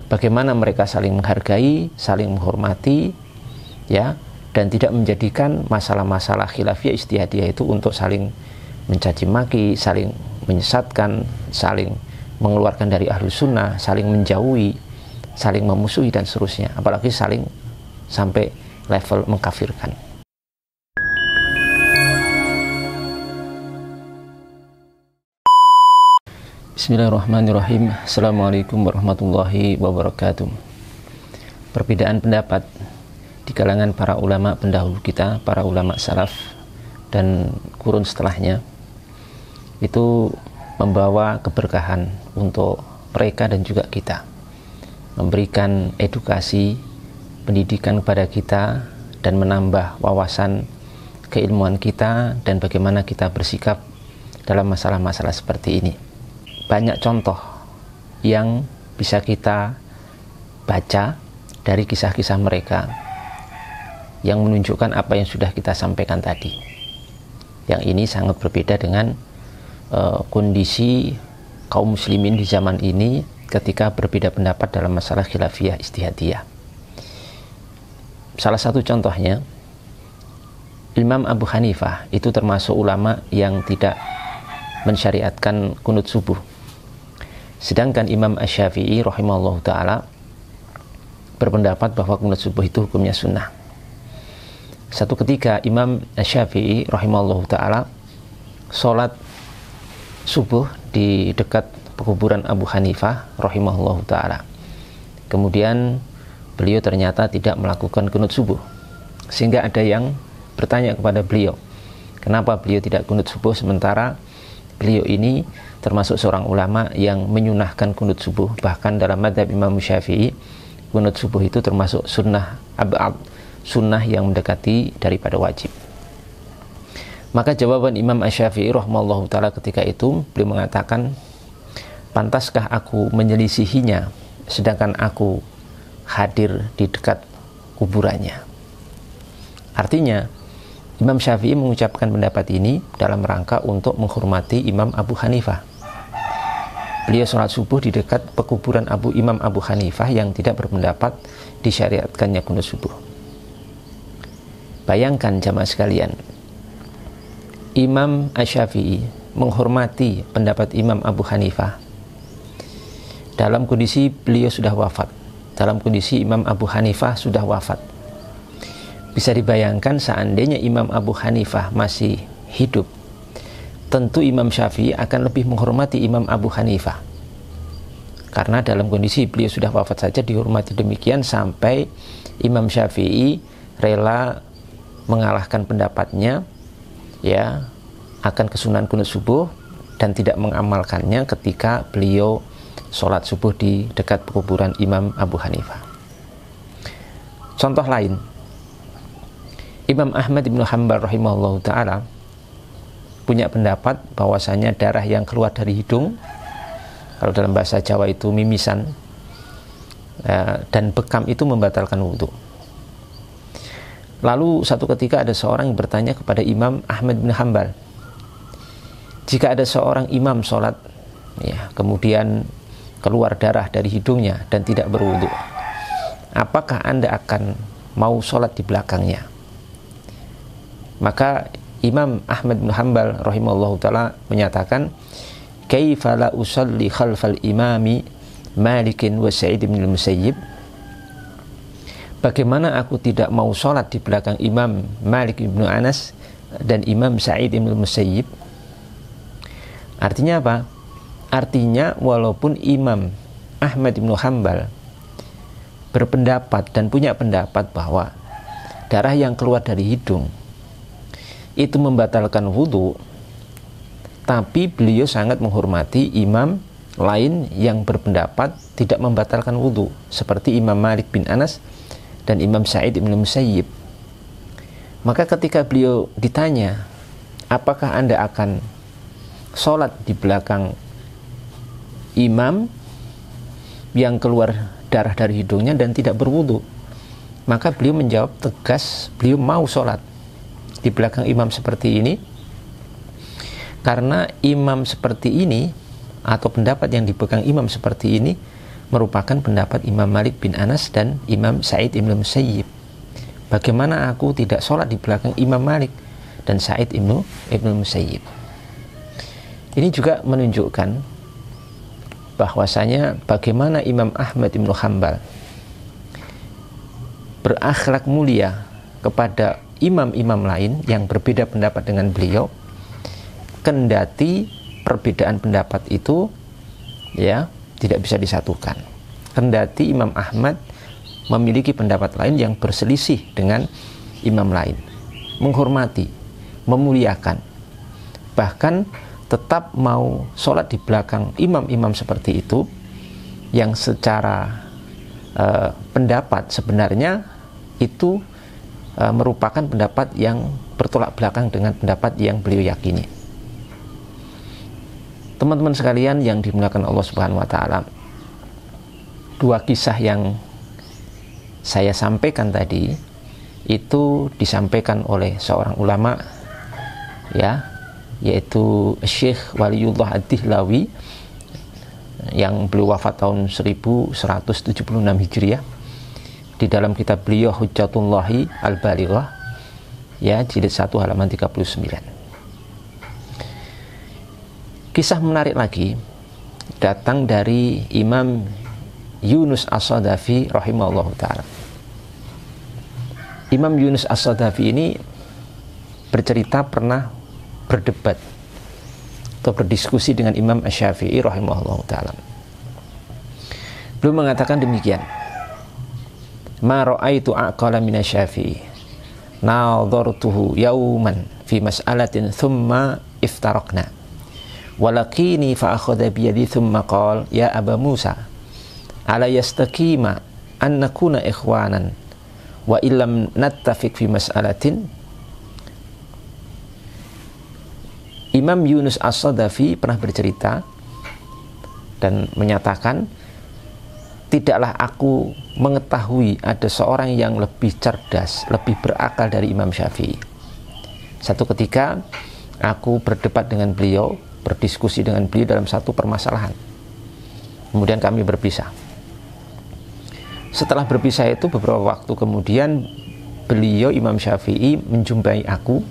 bagaimana mereka saling menghargai, saling menghormati, ya, dan tidak menjadikan masalah-masalah khilafiyah ijtihadiyah itu untuk saling mencaci maki, saling menyesatkan, saling mengeluarkan dari ahlu sunnah, saling menjauhi, saling memusuhi dan seterusnya, apalagi saling sampai level mengkafirkan. Bismillahirrahmanirrahim. Assalamualaikum warahmatullahi wabarakatuh. Perbedaan pendapat di kalangan para ulama pendahulu kita, para ulama salaf dan kurun setelahnya, itu membawa keberkahan untuk mereka dan juga kita, memberikan edukasi, pendidikan kepada kita, dan menambah wawasan keilmuan kita dan bagaimana kita bersikap dalam masalah-masalah seperti ini. Banyak contoh yang bisa kita baca dari kisah-kisah mereka yang menunjukkan apa yang sudah kita sampaikan tadi. Yang ini sangat berbeda dengan kondisi kaum muslimin di zaman ini ketika berbeda pendapat dalam masalah khilafiyah ijtihadiyah. Salah satu contohnya, Imam Abu Hanifah itu termasuk ulama yang tidak mensyariatkan kunut subuh. Sedangkan Imam Asy-Syafi'i rahimahullah ta'ala berpendapat bahwa kunut subuh itu hukumnya sunnah. Satu ketika Imam Asy-Syafi'i rahimahullah ta'ala sholat subuh di dekat pekuburan Abu Hanifah rahimahullah ta'ala. Kemudian beliau ternyata tidak melakukan kunut subuh, sehingga ada yang bertanya kepada beliau, kenapa beliau tidak kunut subuh sementara beliau ini termasuk seorang ulama yang menyunahkan kunut subuh. Bahkan dalam mazhab Imam Syafi'i, kunut subuh itu termasuk sunnah ab'ad, sunnah yang mendekati daripada wajib. Maka jawaban Imam Asy-Syafi'i rahimahullahu ta'ala ketika itu, beliau mengatakan, pantaskah aku menyelisihinya sedangkan aku hadir di dekat kuburannya. Artinya Imam Syafi'i mengucapkan pendapat ini dalam rangka untuk menghormati Imam Abu Hanifah. Beliau sholat subuh di dekat pekuburan Imam Abu Hanifah yang tidak berpendapat disyariatkannya kunut subuh. Bayangkan jamaah sekalian, Imam Asy-Syafi'i menghormati pendapat Imam Abu Hanifah dalam kondisi beliau sudah wafat, dalam kondisi Imam Abu Hanifah sudah wafat. Bisa dibayangkan seandainya Imam Abu Hanifah masih hidup, tentu Imam Syafi'i akan lebih menghormati Imam Abu Hanifah, karena dalam kondisi beliau sudah wafat saja dihormati demikian sampai Imam Syafi'i rela mengalahkan pendapatnya, ya, akan kesunahan kunut subuh dan tidak mengamalkannya ketika beliau sholat subuh di dekat kuburan Imam Abu Hanifah. Contoh lain, Imam Ahmad bin Hanbal rahimahullah ta'ala punya pendapat bahwasanya darah yang keluar dari hidung, kalau dalam bahasa Jawa itu mimisan, dan bekam itu membatalkan wudhu. Lalu satu ketika ada seorang yang bertanya kepada Imam Ahmad bin Hanbal, jika ada seorang imam sholat, ya, kemudian keluar darah dari hidungnya dan tidak berwudhu, apakah Anda akan mau sholat di belakangnya? Maka Imam Ahmad bin Hanbal rahimahullahu ta'ala menyatakan, kaifa la usalli khalfal imami Malikin wa Sa'id bin al-Musayyib, bagaimana aku tidak mau sholat di belakang Imam Malik bin Anas dan Imam Sa'id bin al-Musayyib? Artinya apa? Artinya walaupun Imam Ahmad bin Hanbal berpendapat dan punya pendapat bahwa darah yang keluar dari hidung itu membatalkan wudhu, tapi beliau sangat menghormati imam lain yang berpendapat tidak membatalkan wudhu, seperti Imam Malik bin Anas dan Imam Sa'id bin Musayyib. Maka ketika beliau ditanya, apakah Anda akan sholat di belakang imam yang keluar darah dari hidungnya dan tidak berwudhu, maka beliau menjawab tegas, beliau mau sholat di belakang imam seperti ini, karena imam seperti ini atau pendapat yang dipegang imam seperti ini merupakan pendapat Imam Malik bin Anas dan Imam Sa'id ibn Musayyib. Bagaimana aku tidak sholat di belakang Imam Malik dan Sa'id ibn Musayyib? Ini juga menunjukkan bahwasanya bagaimana Imam Ahmad ibn Hanbal berakhlak mulia kepada imam-imam lain yang berbeda pendapat dengan beliau, kendati perbedaan pendapat itu ya tidak bisa disatukan. Kendati Imam Ahmad memiliki pendapat lain yang berselisih dengan imam lain, menghormati, memuliakan, bahkan tetap mau sholat di belakang imam-imam seperti itu yang secara pendapat sebenarnya itu merupakan pendapat yang bertolak belakang dengan pendapat yang beliau yakini. Teman-teman sekalian yang dimuliakan Allah Subhanahu wa taala, dua kisah yang saya sampaikan tadi itu disampaikan oleh seorang ulama ya, yaitu Syekh Waliullah Ad-Dihlawi yang beliau wafat tahun 1176 Hijriah. Di dalam kitab beliau Hujjatullahi Al-Balighah ya, jilid 1 halaman 39. Kisah menarik lagi datang dari Imam Yunus As-Sadafi rahimahullahu ta'ala. Imam Yunus As-Sadafi ini bercerita pernah berdebat atau berdiskusi dengan Imam Asy-Syafi'i rahimahullahu ta'ala. Beliau mengatakan demikian: ma ra'aitu aqala min asy-Syafi'i nadhartuhu yawman fi mas'alatin thumma iftaraqna walakini fa akhadha bi yadi thumma qala ya Aba Musa ala yastaqima an nakuna ikhwanan wa illam nattafiq fi mas'alatin. Imam Yunus As-Sadafi pernah bercerita dan menyatakan, tidaklah aku mengetahui ada seorang yang lebih cerdas, lebih berakal dari Imam Syafi'i. Satu ketika aku berdebat dengan beliau, berdiskusi dengan beliau dalam satu permasalahan. Kemudian kami berpisah. Setelah berpisah itu beberapa waktu kemudian beliau Imam Syafi'i menjumpai aku,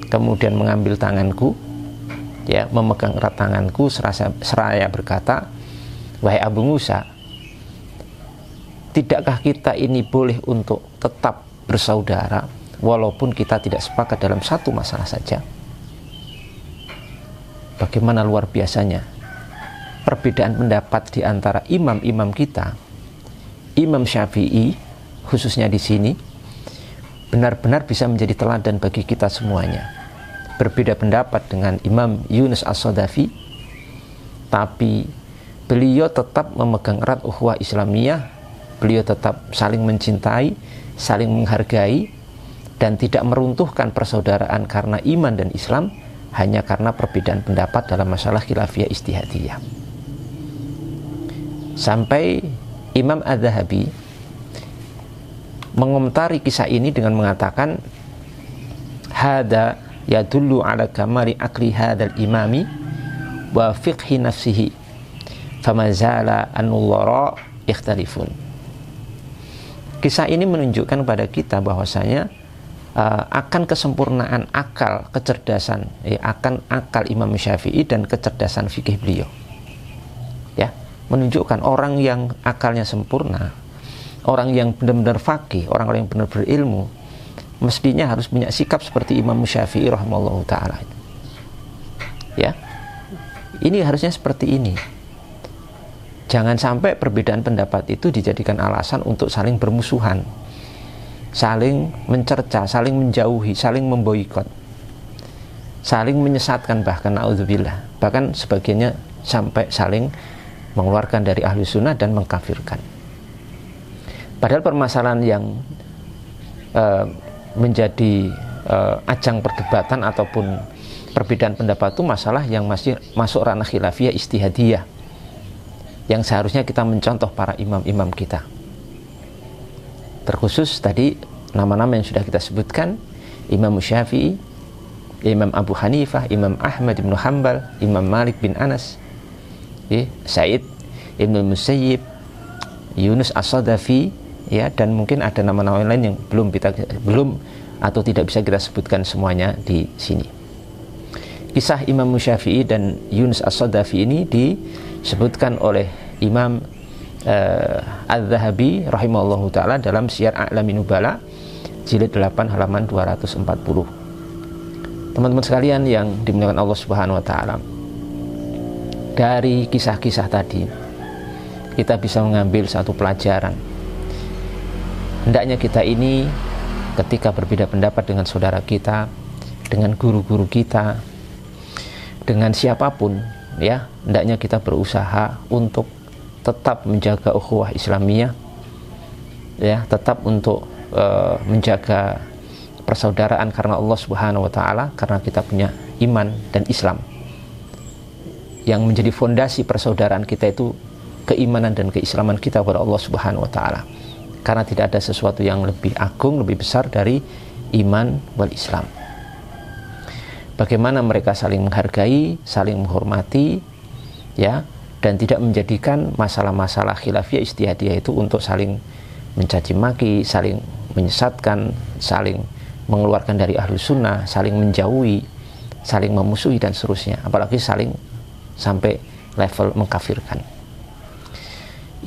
kemudian mengambil tanganku, ya, memegang erat tanganku seraya berkata, wahai Abu Musa, tidakkah kita ini boleh untuk tetap bersaudara walaupun kita tidak sepakat dalam satu masalah saja? Bagaimana luar biasanya perbedaan pendapat di antara imam-imam kita. Imam Syafi'i khususnya di sini benar-benar bisa menjadi teladan bagi kita semuanya. Berbeda pendapat dengan Imam Yunus As-Sadafi, tapi beliau tetap memegang erat ukhuwah Islamiyah. Beliau tetap saling mencintai, saling menghargai, dan tidak meruntuhkan persaudaraan karena iman dan Islam hanya karena perbedaan pendapat dalam masalah khilafiyah ijtihadiyah. Sampai Imam Az-Zahabi mengomentari kisah ini dengan mengatakan, hada yadullu ala kamari akli hadal imami wa fiqhi nafsihi famazala an-nullara ikhtalifun. Kisah ini menunjukkan kepada kita bahwasanya akan kesempurnaan akal, kecerdasan, akan akal Imam Syafi'i dan kecerdasan fikih beliau. Ya, menunjukkan orang yang akalnya sempurna, orang yang benar-benar faqih, orang yang benar-benar ilmu, mestinya harus punya sikap seperti Imam Syafi'i rahimahullahu ta'ala. Ya, ini harusnya seperti ini. Jangan sampai perbedaan pendapat itu dijadikan alasan untuk saling bermusuhan, saling mencerca, saling menjauhi, saling memboikot, saling menyesatkan, bahkan naudzubillah, bahkan sebagiannya sampai saling mengeluarkan dari ahli sunnah dan mengkafirkan. Padahal permasalahan yang menjadi ajang perdebatan ataupun perbedaan pendapat itu masalah yang masih masuk ranah khilafiyah ijtihadiyah, yang seharusnya kita mencontoh para imam-imam kita. Terkhusus tadi nama-nama yang sudah kita sebutkan, Imam Syafi'i, Imam Abu Hanifah, Imam Ahmad bin Hanbal, Imam Malik bin Anas, Sa'id ibn Musayyib, Yunus As-Sadafi, ya, dan mungkin ada nama-nama lain yang belum atau tidak bisa kita sebutkan semuanya di sini. Kisah Imam Syafi'i dan Yunus As-Sadafi ini disebutkan oleh Imam Al-Zahabi rahimahullahu ta'ala dalam Syiar A'lamin Nubala jilid 8 halaman 240. Teman-teman sekalian yang dimuliakan Allah Subhanahu wa ta'ala, dari kisah-kisah tadi kita bisa mengambil satu pelajaran. Hendaknya kita ini ketika berbeda pendapat dengan saudara kita, dengan guru-guru kita, dengan siapapun, ya, hendaknya kita berusaha untuk tetap menjaga ukhuwah Islamiyah, ya, tetap untuk menjaga persaudaraan karena Allah Subhanahu wa ta'ala, karena kita punya iman dan Islam. Yang menjadi fondasi persaudaraan kita itu keimanan dan keislaman kita kepada Allah Subhanahu wa ta'ala, karena tidak ada sesuatu yang lebih agung, lebih besar dari iman wal Islam. Bagaimana mereka saling menghargai, saling menghormati, ya, dan tidak menjadikan masalah-masalah khilafiyah ijtihadiyah itu untuk saling mencaci maki, saling menyesatkan, saling mengeluarkan dari ahlu sunnah, saling menjauhi, saling memusuhi dan seterusnya, apalagi saling sampai level mengkafirkan.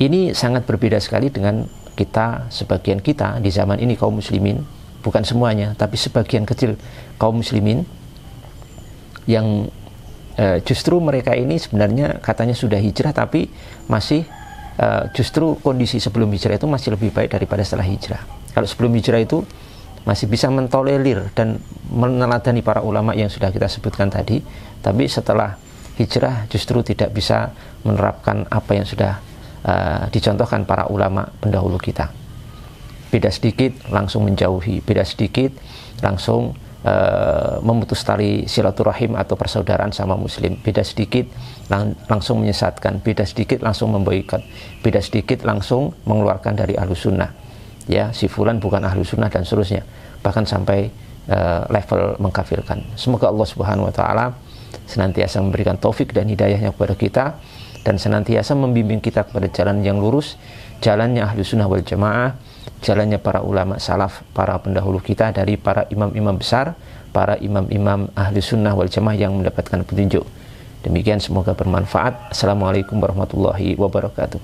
Ini sangat berbeda sekali dengan kita, sebagian kita di zaman ini kaum muslimin, bukan semuanya, tapi sebagian kecil kaum muslimin yang justru mereka ini sebenarnya katanya sudah hijrah, tapi masih justru kondisi sebelum hijrah itu masih lebih baik daripada setelah hijrah. Kalau sebelum hijrah itu masih bisa mentolerir dan meneladani para ulama yang sudah kita sebutkan tadi, tapi setelah hijrah justru tidak bisa menerapkan apa yang sudah dicontohkan para ulama pendahulu kita. Beda sedikit langsung menjauhi, beda sedikit langsung memutus tali silaturahim atau persaudaraan sama muslim, beda sedikit langsung menyesatkan, beda sedikit langsung memboikot, beda sedikit langsung mengeluarkan dari ahlu sunnah, ya, si fulan bukan ahlu sunnah dan seterusnya, bahkan sampai level mengkafirkan. Semoga Allah Subhanahu wa ta'ala senantiasa memberikan taufik dan hidayahnya kepada kita, dan senantiasa membimbing kita kepada jalan yang lurus, jalannya ahlu sunnah wal jamaah, jalannya para ulama salaf, para pendahulu kita, dari para imam-imam besar, para imam-imam ahli sunnah wal jamaah yang mendapatkan petunjuk. Demikian, semoga bermanfaat. Assalamualaikum warahmatullahi wabarakatuh.